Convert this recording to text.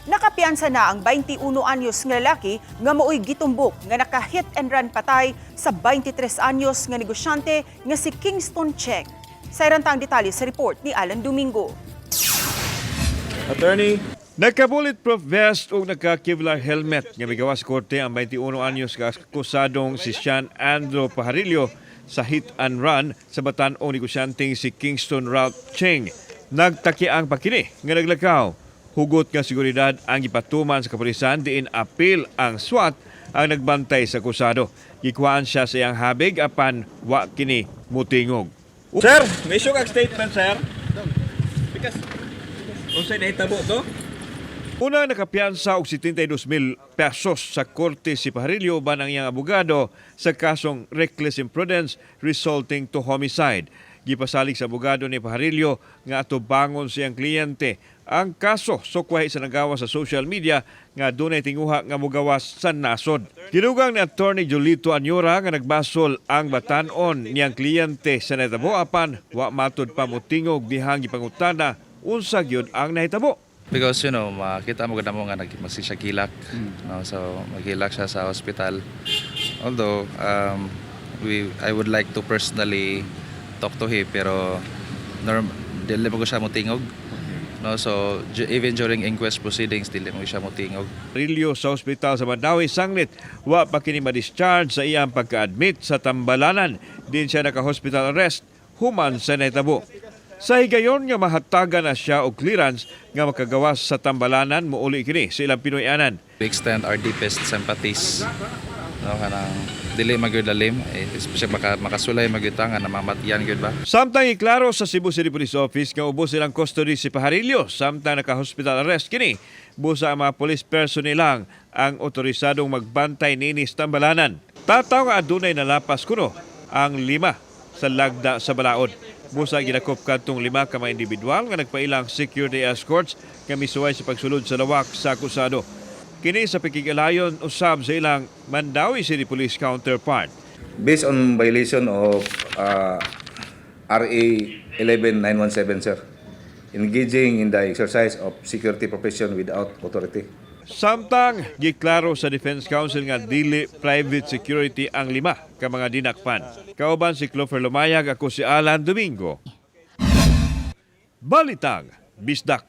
Nakapiansa na ang 21 anyos nga lalaki nga maoy gitumbok nga naka-hit and run patay sa 23 anyos nga negosyante nga si Kingston Cheng. Sa irantang detalye sa report ni Alan Domingo. Attorney. Naka-bulletproof vest o naka-Kevlar helmet nga migawas korte ang 21 anyos nga akusadong si Sean Andrew Pajarillo sa hit and run sa batan-ong negosyanteng si Kingston Ralph Cheng. Nagtaki ang pakini nga naglakaw. Hugot nga seguridad ang ipatuman sa kapulisan diin apil ang SWAT ang nagbantay sa akusado. Gikuhaan siya sa iyang habig apan wa kini mutingog. Sir, may issue kag statement, sir. Because unsay nahitabo to? Una nakapiansa og 72,000 pesos sa korte si Pajarillo ban ang iyang abogado sa kasong reckless imprudence resulting to homicide. Gipasalig sa abogado ni Pajarillo nga atubangon siyang kliyente ang kaso sukwahi sa nagawas sa social media nga dunay tinguha nga mogawas sa nasod. Ginugang ni Attorney Jolito Anyora nga nagbasol ang batan-on niyang kliyente sa nahitabo apan wa matud pa motingog dihang gipangutana unsa gyud ang nahitabo. Because makita mo ganda mo nga magsisagilak. No? So maghilak siya sa hospital. Although I would like to personally talk to him pero dili mo ko siya motingog. No, so even during inquest proceedings dili mo siya motingog. Pajarillo sa ospital sa Mandawi sanglit wa pa kini ma-discharge sa iyang pagka-admit sa Tambalanan. Din siya naka-hospital arrest human sa nahitabo. Sa higayon nga mahatagan na siya og clearance nga makagawas sa Tambalanan mouli kini sa ilang Pinoy-anan. We extend our deepest sympathies. No, kanang dili magyud lalim, especially makasulay magyud nga namamatian gyud ba. Samtang iklaro sa Cebu City Police Office nga ubos silang custody si Pajarillo samtang naka-hospital arrest kini. Busa ang mga police personnel lang ang otorisadong magbantay nini sa Tambalanan. Tataw nga adunay nalapas kuno ang 5 sa lagda sa balaod. Busa ginakop kadtong 5 ka mga individual nga nagpailang security escorts nga misuway sa pagsulod sa lawak sa akusado. Kini sa pikigalayon usab sa ilang Mandawi City Police counterpart. Based on violation of RA 11917, sir, engaging in the exercise of security profession without authority. Samtang giklaro sa Defense Council nga dili private security ang 5 ka mga dinakpan. Kauban si Clover Lumayag, ako si Alan Domingo. Balitang Bisdak.